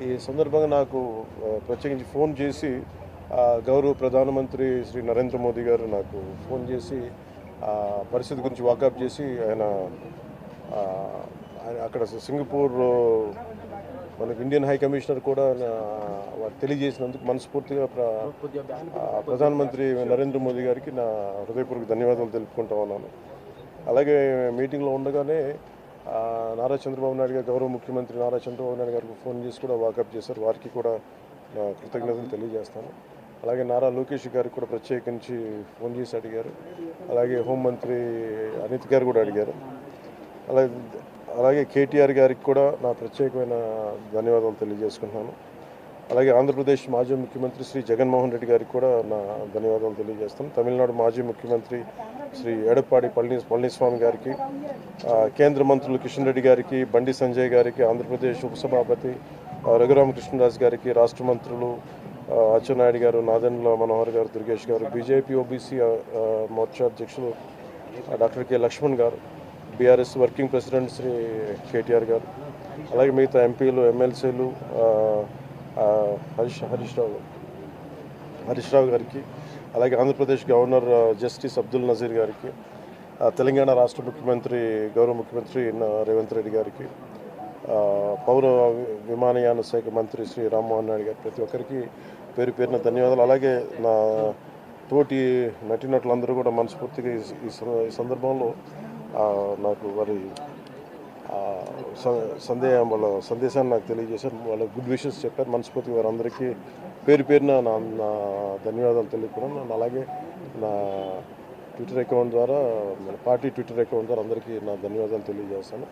ఈ సందర్భంగా నాకు ప్రత్యేకించి ఫోన్ చేసి గౌరవ ప్రధానమంత్రి శ్రీ నరేంద్ర మోదీ గారు నాకు ఫోన్ చేసి పరిస్థితి గురించి వాకప్ చేసి ఆయన అక్కడ సింగపూర్ మనకి ఇండియన్ హై కమిషనర్ కూడా వారు తెలియజేసినందుకు మనస్ఫూర్తిగా ప్రధానమంత్రి నరేంద్ర మోదీ గారికి నా హృదయపూర్వక ధన్యవాదాలు తెలుపుకుంటా ఉన్నాను. అలాగే మీటింగ్లో ఉండగానే నారా చంద్రబాబు నాయుడు గారు గౌరవ ముఖ్యమంత్రి నారా చంద్రబాబు నాయుడు గారికి ఫోన్ చేసి కూడా వాకప్ చేశారు. వారికి కూడా నా కృతజ్ఞతలు తెలియజేస్తాను. అలాగే నారా లోకేష్ గారికి కూడా ప్రత్యేకించి ఫోన్ చేసి అడిగారు. అలాగే హోంమంత్రి అనిత్ గారు కూడా అడిగారు. అలాగే కేటీఆర్ గారికి కూడా నా ప్రత్యేకమైన ధన్యవాదాలు తెలియజేసుకుంటున్నాను. అలాగే ఆంధ్రప్రదేశ్ మాజీ ముఖ్యమంత్రి శ్రీ జగన్మోహన్ రెడ్డి గారికి కూడా నా ధన్యవాదాలు తెలియజేస్తాను. తమిళనాడు మాజీ ముఖ్యమంత్రి శ్రీ ఎడప్పాడి పళనిస్వామి గారికి, కేంద్ర మంత్రులు కిషన్ రెడ్డి గారికి, బండి సంజయ్ గారికి, ఆంధ్రప్రదేశ్ ఉపసభాపతి రఘురామకృష్ణరాజు గారికి, రాష్ట్ర మంత్రులు అచ్చెన్నాయుడు గారు, నాదెండ్ల మనోహర్ గారు, దుర్గేష్ గారు, బీజేపీ ఓబీసీ మోర్చా అధ్యక్షులు డాక్టర్ కె లక్ష్మణ్ గారు, BRS working president Shri KTR గారు, అలాగే మిగతా ఎంపీలు ఎమ్మెల్సీలు హరీష్ రావు గారికి, అలాగే ఆంధ్రప్రదేశ్ గవర్నర్ జస్టిస్ అబ్దుల్ నజీర్ గారికి, తెలంగాణ రాష్ట్ర ముఖ్యమంత్రి గౌరవ ముఖ్యమంత్రి రేవంత్ రెడ్డి గారికి, పౌర విమానయాన శాఖ మంత్రి శ్రీ రామ్మోహన్ నాయుడు గారు, ప్రతి ఒక్కరికి పేరు పేరున ధన్యవాదాలు. అలాగే నా తోటి నటీనటులందరూ కూడా మనస్ఫూర్తిగా ఈ సందర్భంలో నాకు వారి వాళ్ళ సందేశాన్ని నాకు తెలియజేశారు. వాళ్ళ గుడ్ విషెస్ చెప్పారు. మనస్ఫూర్తిగా వారందరికీ పేరు పేరున నా ధన్యవాదాలు తెలియకున్నాను. అలాగే నా ట్విట్టర్ అకౌంట్ ద్వారా, మన పార్టీ ట్విట్టర్ అకౌంట్ ద్వారా అందరికీ నా ధన్యవాదాలు తెలియజేస్తాను.